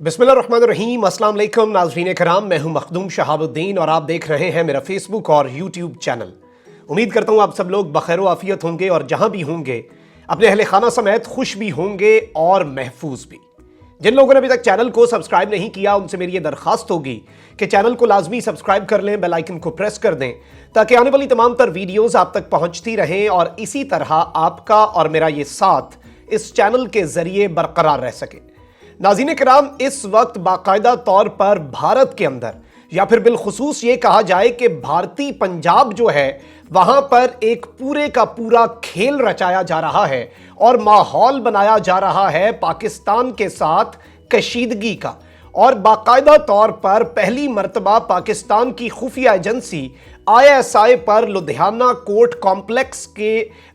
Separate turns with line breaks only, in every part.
बिस्मिल्लाहिर्रहमानिर्रहीम। अस्सलाम वालेकुम नाज़रीन कराम, मैं हूं मखदूम शहाबुद्दीन और आप देख रहे हैं मेरा फेसबुक और यूट्यूब चैनल। उम्मीद करता हूं आप सब लोग बखैर व आफियत होंगे और जहां भी होंगे अपने अहले खाना समेत खुश भी होंगे और महफूज भी। जिन लोगों ने अभी तक चैनल को सब्सक्राइब नहीं किया उनसे मेरी ये दरखास्त होगी कि चैनल को लाजमी सब्सक्राइब कर लें, बेल आइकन को प्रेस कर दें ताकि आने वाली तमाम तर वीडियोस आप तक पहुंचती रहें और इसी तरह आपका और मेरा ये साथ इस चैनल के जरिए बरकरार रह सके। नाज़रीन किराम, इस वक्त बाकायदा तौर पर भारत के अंदर या फिर बिलखुसूस ये कहा जाए कि भारतीय पंजाब जो है वहां पर एक पूरे का पूरा खेल रचाया जा रहा है और माहौल बनाया जा रहा है पाकिस्तान के साथ कशीदगी का। और बाकायदा तौर पर पहली मर्तबा पाकिस्तान की खुफिया एजेंसी ISI पर लुधियाना कोर्ट कॉम्प्लेक्स के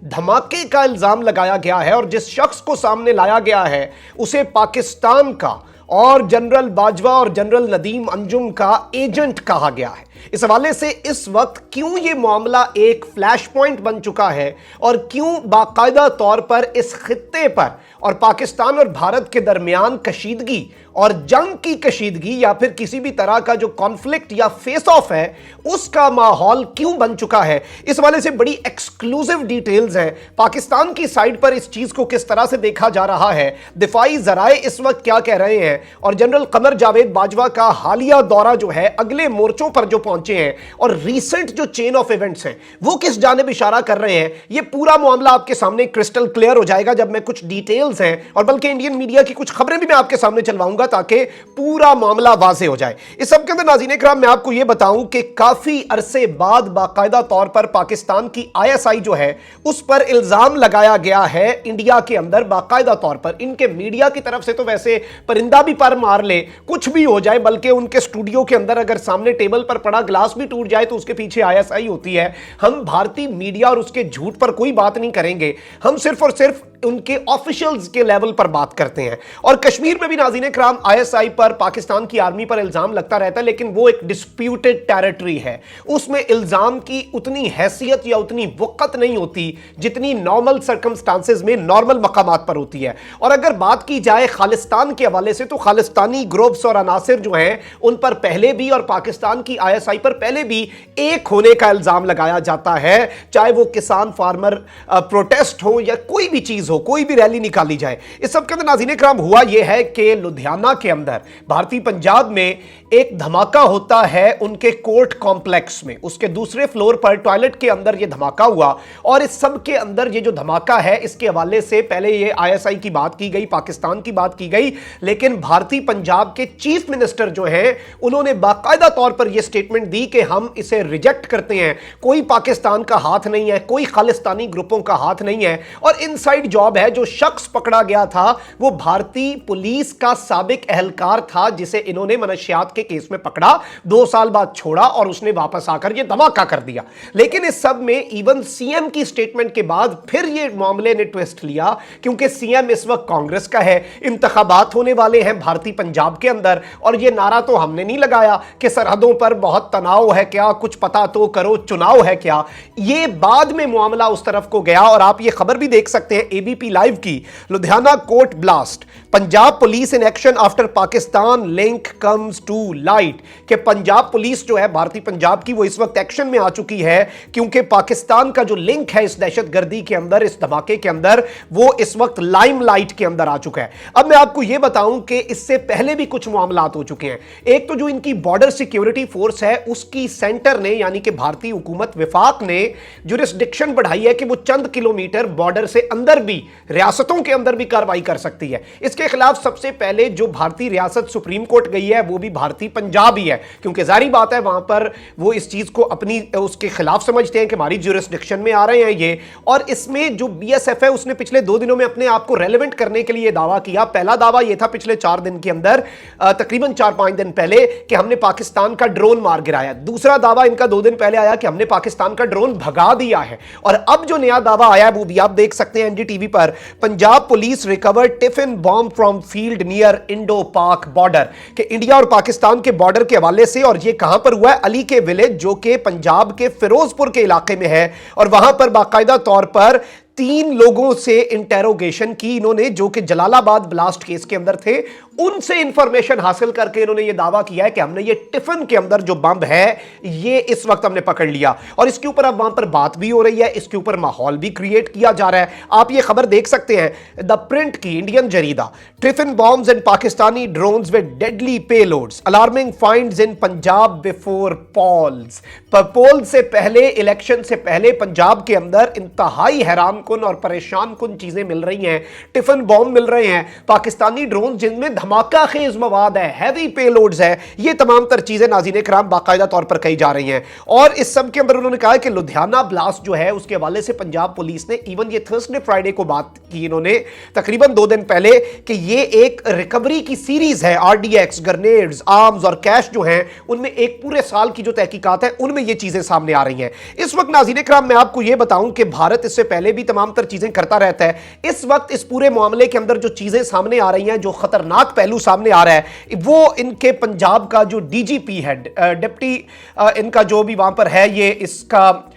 धमाके का इल्जाम लगाया गया है और जिस शख्स को सामने लाया गया है उसे पाकिस्तान का और जनरल बाजवा और जनरल नदीम अंजुम का एजेंट कहा गया है। इस हवाले से इस वक्त क्यों ये मामला एक फ्लैश पॉइंट बन चुका है और क्यों बाकायदा तौर पर इस खित्ते पर और पाकिस्तान और भारत के दरमियान कशीदगी और जंग की कशीदगी या फिर किसी भी तरह का जो कॉन्फ्लिक्ट या फेस ऑफ है उसका माहौल क्यों बन चुका है, इस वाले से बड़ी एक्सक्लूसिव डिटेल्स हैं। पाकिस्तान की साइड पर इस चीज को किस तरह से देखा जा रहा है, दिफाई जराए इस वक्त क्या कह रहे हैं और जनरल कमर जावेद बाजवा का हालिया दौरा जो है अगले मोर्चों पर जो पहुंचे हैं और रीसेंट जो चेन ऑफ इवेंट्स हैं वो किस जानिब इशारा कर रहे हैं, ये पूरा मामला आपके सामने क्रिस्टल क्लियर हो जाएगा जब मैं कुछ डिटेल्स हैं और बल्कि इंडियन मीडिया की कुछ खबरें भी मैं आपके सामने चलवाऊंगा ताकि पूरा मामला वाज़े हो जाए। इस सब के अंदर नाज़रीन इकराम मैं आपको यह बताऊं कि काफी अरसे बाद बाकायदा तौर पर पाकिस्तान की ISI जो है उस पर इल्जाम लगाया गया है इंडिया के अंदर बाकायदा तौर पर। इनके मीडिया की तरफ से तो वैसे परिंदा भी पर मार ले कुछ भी हो जाए, बल्कि उनके स्टूडियो के अंदर अगर सामने टेबल पर पड़ा ग्लास भी टूट जाए तो उसके पीछे ISI होती है। हम भारतीय मीडिया और उसके झूठ पर कोई बात नहीं करेंगे, हम सिर्फ और सिर्फ उनके ऑफिशियल्स के लेवल पर बात करते हैं। और कश्मीर में भी नाज़रीन इकराम ISI पर पाकिस्तान की आर्मी पर इल्जाम लगता रहता है, लेकिन वो एक डिस्प्यूटेड टेरिटरी है, उसमें इल्जाम की उतनी हैसियत या उतनी वक़्त नहीं होती जितनी नॉर्मल सर्कमस्टांसेस में नॉर्मल मकामात पर होती है। और अगर बात की जाए खालिस्तान के हवाले से तो खालिस्तानी ग्रुप्स और अनासिर जो हैं उन पर पहले भी और पाकिस्तान की ISI पर पहले भी एक होने का इल्जाम लगाया जाता है, चाहे वो किसान फार्मर प्रोटेस्ट हो या कोई भी चीज हो, कोई भी रैली निकाली जाए। इस सब के अंदर नाज़रीन इकराम हुआ यह है कि लुधियाना के अंदर भारतीय पंजाब में एक धमाका होता है उनके कोर्ट कॉम्प्लेक्स में, उसके दूसरे फ्लोर पर टॉयलेट के अंदर यह धमाका हुआ। और इस सब के अंदर ये जो धमाका है इसके हवाले से पहले ये ISI की बात की गई, पाकिस्तान की बात की गई, लेकिन भारतीय पंजाब के चीफ मिनिस्टर जो हैं उन्होंने बाकायदा तौर पर यह स्टेटमेंट दी कि हम इसे रिजेक्ट करते हैं, कोई पाकिस्तान का हाथ नहीं है, कोई खालिस्तानी ग्रुपों का हाथ नहीं है। और इनसाइड जॉब है, जो शख्स पकड़ा गया था वो भारतीय पुलिस का साबिक एहलकार था जिसे इन्होंने मनशियात के केस में पकड़ा, 2 साल बाद छोड़ा और उसने वापस आकर यह धमाका कर दिया। लेकिन इस सब में इवन CM की स्टेटमेंट के बाद फिर यह मामले ने ट्विस्ट लिया, क्योंकि CM इस वक्त कांग्रेस का है, इंतखाबात होने वाले हैं भारतीय पंजाब के अंदर और यह नारा तो हमने नहीं लगाया कि सरहदों पर बहुत तनाव है क्या, कुछ पता तो करो, चुनाव है क्या। यह बाद में मामला उस तरफ को गया और आप यह खबर भी देख सकते हैं ABP लाइव की, Ludhiana court blast, Punjab police in action after Pakistan link comes to light, कि पंजाब पुलिस जो है भारतीय पंजाब की वो इस वक्त एक्शन में आ चुकी है क्योंकि पाकिस्तान का जो लिंक है इस दहशतगर्दी के अंदर, इस धमाके के अंदर, वो इस वक्त लाइमलाइट के अंदर आ चुका है। अब मैं आपको यह बताऊं कि इससे पहले भी कुछ मामलात हो चुके हैं। एक तो जो इनकी बॉर्डर सिक्योरिटी फोर्स है उसकी सेंटर ने यानी कि भारतीय हुकूमत विफाक ने जुरिस्डिक्शन बढ़ाई है कि वो चंद किलोमीटर बॉर्डर से अंदर भी, रियासतों के अंदर भी कार्रवाई कर सकती है। इसके खिलाफ सबसे पहले जो भारतीय रियासत सुप्रीम कोर्ट गई है वो भी भारतीय पंजाब ही है, क्योंकि जारी बात है वहां पर वो इस चीज को अपनी उसके खिलाफ समझते हैं कि हमारी जुरिस्डिक्शन में आ रहे हैं ये। और इसमें जो BSF है उसने पिछले 2 दिनों में अपने आप को रेलेवेंट करने के लिए दावा किया। पहला दावा यह था पिछले 4 दिन के अंदर, तकरीबन 4-5 दिन पहले, कि हमने पाकिस्तान का ड्रोन मार गिराया। दूसरा दावा इनका 2 दिन पहले आया कि हमने पाकिस्तान का ड्रोन भगा दिया है। और अब जो नया दावा आया है वो भी आप देख सकते हैं NDTV पर, Punjab police recovered tiffin bomb from field near Indo पाक बॉर्डर, कि इंडिया और पाकिस्तान के बॉर्डर के हवाले से। और ये कहां पर हुआ है? अली के विलेज, जो कि पंजाब के फिरोजपुर के इलाके में है। और वहां पर बाकायदा तौर पर 3 लोगों से इंटेरोगेशन की इन्होंने, जो कि जलालाबाद ब्लास्ट केस के अंदर थे, उनसे इंफॉर्मेशन हासिल करके इन्होंने यह दावा किया है कि हमने ये टिफिन के अंदर जो बम है ये इस वक्त हमने पकड़ लिया, और इसके ऊपर अब वहां पर बात भी हो रही है, इसके ऊपर माहौल भी क्रिएट किया जा रहा है। आप ये खबर देख सकते हैं द प्रिंट की, इंडियन जरीदा, tiffin bombs and Pakistani drones with deadly payloads, alarming finds in Punjab before polls. Poll से पहले, इलेक्शन से पहले पंजाब के अंदर इंतहाई हैरान कुन और परेशान कुन चीजें मिल रही हैं। टिफिन बॉम्ब मिल रहे हैं, पाकिस्तानी ड्रोन जिनमें धमाका खेज मवाद है, हैवी पेलोड्स है, ये तमाम तर चीजें नाज़रीन किराम बाकायदा तौर पर कही जा रही हैं। और इस सब के अंदर उन्होंने कहा कि लुधियाना ब्लास्ट जो है उसके हवाले से पंजाब पुलिस ने इवन ये थर्सडे फ्राइडे को बात की इन्होंने तकरीबन 2 दिन पहले कि ये एक रिकवरी की सीरीज है, आरडीएक्स, ग्रेनेड्स, आर्म्स और कैश जो हैं उनमें एक पूरे साल की जो तहकीकात है उनमें ये चीजें सामने आ रही हैं। इस वक्त नाज़रीन किराम मैं आपको ये बताऊं कि भारत इससे पहले भी तमाम तर चीजें करता रहता है। इस वक्त इस पूरे मामले के अंदर जो चीजें सामने आ रही हैं, जो खतरनाक पहलू सामने आ रहा है, वो इनके पंजाब का जो डीजीपी है, डिप्टी इनका जो भी वहां पर है ये इसका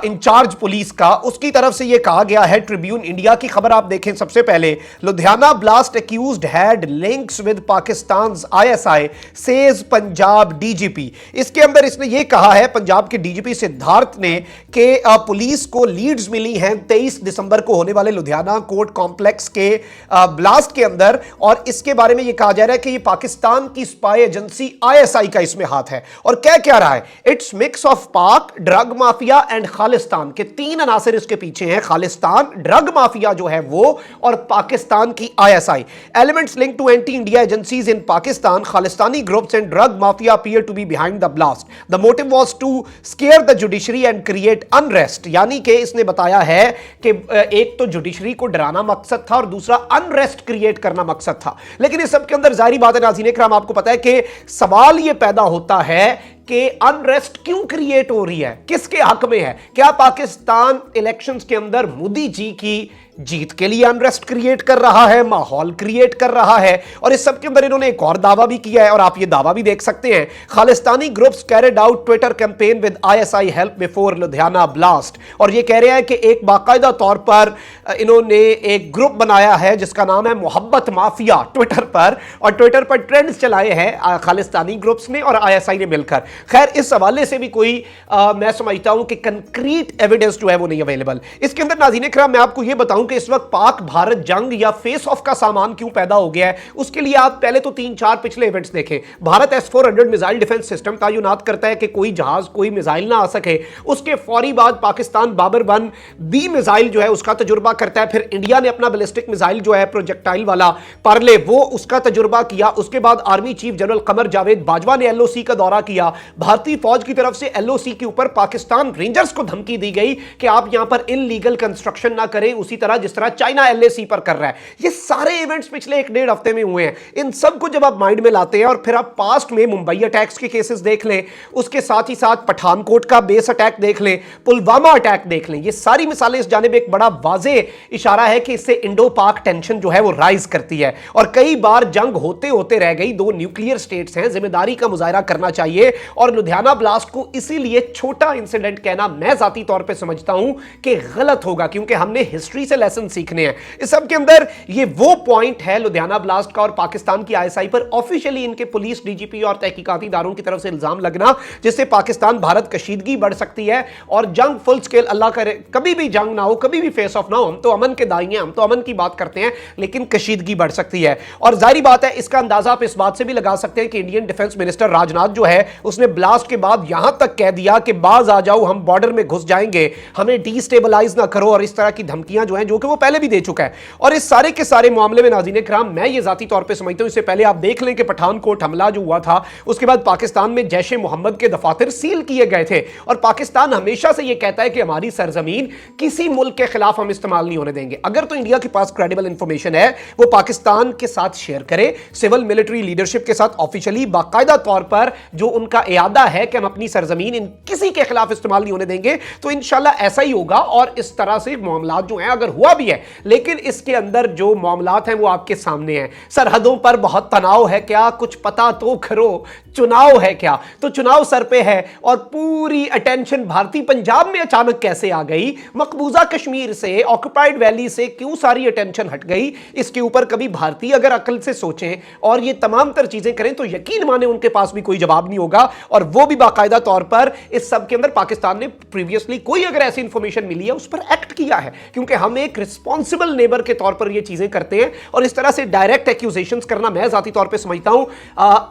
इंचार्ज पुलिस का, उसकी तरफ से यह कहा गया है। ट्रिब्यून इंडिया की खबर आप देखें सबसे पहले, Ludhiana blast accused had links with Pakistan's ISI says Punjab DGP. इसके अंदर इसने यह कहा है पंजाब के डीजीपी सिद्धार्थ ने कि पुलिस को लीड्स मिली हैं 23 दिसंबर को होने वाले लुधियाना कोर्ट कॉम्प्लेक्स के ब्लास्ट के अंदर, और इसके बारे में यह कहा जा रहा है कि यह पाकिस्तान की स्पाई एजेंसी आईएसआई का इसमें हाथ है। और क्या रहा है, इट्स मिक्स ऑफ पाक, ड्रग माफिया एंड खालिस्तान के 3 अनासर इसके पीछे हैं, खालिस्तान, ड्रग माफिया जो है वो, और पाकिस्तान की ISI. Elements link to anti India agencies in Pakistan, Khalistani groups and drug mafia appear to be behind the blast. The motive was to scare the judiciary and create unrest. यानी कि इसने बताया है कि एक तो जुडिशरी को डराना मकसद था और दूसरा अनरेस्ट क्रिएट करना मकसद था। लेकिन इस सब के अंदर जाहिर बात है नाज़रीन किराम, आपको पता है कि सवाल यह पैदा होता है कि अनरेस्ट क्यों क्रिएट हो रही है, किसके हक में है? क्या पाकिस्तान इलेक्शंस के अंदर मोदी जी की जीत के लिए अनरेस्ट क्रिएट कर रहा है, माहौल क्रिएट कर रहा है? और इस सब के अंदर इन्होंने एक और दावा भी किया है, और आप ये दावा भी देख सकते हैं, Khalistani groups carried out Twitter campaign with ISI help before Ludhiana blast. और ये कह रहे हैं कि एक बाकायदा तौर पर इन्होंने एक ग्रुप बनाया है जिसका नाम है मोहब्बत माफिया ट्विटर पर, और ट्विटर पर ट्रेंड्स चलाए हैं खालिस्तानी ग्रुप्स ने और आईएसआई ने मिलकर। खैर इस हवाले से भी कोई मैं समझता हूं कि कंक्रीट एविडेंस जो है वो नहीं अवेलेबल। इसके अंदर नाज़रीन किराम मैं आपको ये बताऊं कि इस वक्त पाक भारत जंग या फेस ऑफ का सामान क्यों पैदा हो गया है, उसके लिए आप पहले तो 3-4 पिछले इवेंट्स देखें। Bharat S-400 missile defence system तैनात करता है कि कोई जहाज, कोई मिसाइल ना आ सके। उसके फौरी बाद पाकिस्तान बाबर 1B मिसाइल जो है उसका तजुर्बा करता है। फिर इंडिया ने अपना बैलिस्टिक मिसाइल जो है प्रोजेक्टाइल वाला पार्ले, वो उसका तजुर्बा किया। उसके बाद army chief general Qamar Javed Bajwa ने LOC का दौरा किया। भारतीय फौज की तरफ से LOC के ऊपर पाकिस्तान रेंजर्स को धमकी दी गई कि आप यहां पर इनलीगल कंस्ट्रक्शन ना करें, उसी तरह जिस तरह चाइना LAC पर कर रहा है। ये सारे इवेंट्स पिछले 1-1.5 हफ्ते में हुए हैं। इन सब को जब आप माइंड में लाते हैं और फिर आप पास्ट में मुंबई अटैक्स के केसेस देख लें, उसके साथ ही साथ पठानकोट का बेस अटैक देख लें, पुलवामा अटैक देख लें, ये सारी मिसालें इस जानिब एक बड़ा वाज़े इशारा है कि इससे इंडो पाक टेंशन जो है वो राइज करती है। और कई बार जंग होते होते रह गई, 2 न्यूक्लियर स्टेट्स हैं, जिम्मेदारी का मुजाहरा करना चाहिए। और लुधियाना ब्लास्ट को इसीलिए छोटा इंसिडेंट कहना मैं जाती तौर पे समझता हूं कि गलत होगा, क्योंकि हमने हिस्ट्री से लेसन सीखने हैं। इस सब के अंदर ये वो पॉइंट है लुधियाना ब्लास्ट का और पाकिस्तान की आईएसआई पर ऑफिशियली इनके पुलिस, डीजीपी और तहकीकाती इदारों की तरफ से इल्जाम लगना, जिससे पाकिस्तान भारत कशीदगी बढ़ सकती है और जंग फुल स्केल, अल्लाह करे कभी भी जंग ना हो, कभी भी फेस ऑफ ना हो। हम तो अमन के दाई हैं, हम तो अमन की बात करते हैं, लेकिन कशीदगी बढ़ सकती है। और जाहिर बात है इसका अंदाजा आप इस बात से भी लगा सकते हैं कि इंडियन डिफेंस मिनिस्टर राजनाथ जो है उसने ब्लास्ट के बाद यहां तक कह दिया कि बाज आ जाओ, हम बॉर्डर में घुस जाएंगे, हमें डिस्टेबलाइज ना करो, और इस तरह की धमकियां जो हैं जो कि वो पहले भी दे चुका है। और इस सारे के सारे मामले में नाज़रीन किराम मैं ये जाती तौर पे समझता हूं, इससे पहले आप देख लें कि पठानकोट हमला जो हुआ था उसके बाद पाकिस्तान में जैश ए मोहम्मद के दफातर सील किए गए थे। और पाकिस्तान हमेशा से ये कहता है कि हमारी सरजमीन किसी मुल्क के खिलाफ हम इस्तेमाल नहीं होने देंगे। अगर तो इंडिया के पास क्रेडिबल इंफॉर्मेशन है वो पाकिस्तान के साथ शेयर करे, सिविल मिलिट्री लीडरशिप के साथ ऑफिशियली बाकायदा तौर पर जो उनका इरादा है कि हम अपनी सरजमीन इन किसी के खिलाफ इस्तेमाल नहीं होने देंगे, तो इंशाल्लाह ऐसा ही होगा। और इस तरह से मामला जो है अगर हुआ भी है, लेकिन इसके अंदर जो मामलात हैं वो आपके सामने हैं। सरहदों पर बहुत तनाव है क्या, कुछ पता तो करो, चुनाव है क्या, तो चुनाव सर पे है और पूरी अटेंशन भारतीय पंजाब में अचानक कैसे आ गई, मकबूजा कश्मीर से, ऑक्युपाइड वैली से क्यों सारी अटेंशन हट गई, इसके ऊपर कभी भारतीय अगर अकल से सोचें और ये तमाम तर चीजें करें तो यकीन माने उनके पास भी कोई जवाब नहीं होगा। और वो भी बाकायदा तौर पर इस सब के अंदर पाकिस्तान ने प्रीवियसली कोई अगर ऐसी इंफॉर्मेशन मिली है उस पर एक्ट किया है, क्योंकि हम एक रिस्पॉन्सिबल नेबर के तौर पर ये चीजें करते हैं। और इस तरह से डायरेक्ट एक्यूजेशंस करना मैं जाती तौर पर समझता हूं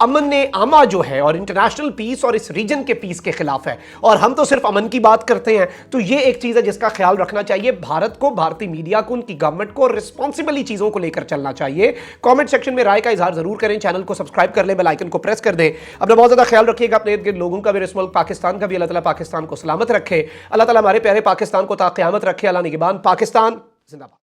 अमन आमा जो है और इंटरनेशनल पीस और इस रीजन के पीस के खिलाफ है, और हम तो सिर्फ अमन की बात करते हैं। तो ये एक चीज है जिसका ख्याल रखना चाहिए भारत को, भारतीय मीडिया को, उनकी गवर्नमेंट को रिस्पॉन्सिबली चीजों को लेकर चलना चाहिए। कमेंट सेक्शन में राय का इजहार जरूर करें, चैनल को सब्सक्राइब कर लें, बेल आइकन को प्रेस कर दें। अपना बहुत ज्यादा ख्याल रखिएगा, अपने इर्द गिर्द लोगों का भी, इस मुल्क पाकिस्तान का भी। अल्लाह ताला पाकिस्तान को सलामत रखे, अल्लाह ताला हमारे प्यारे पाकिस्तान को ता क़यामत रखे। अल्लाह निगहबान, पाकिस्तान जिंदाबाद।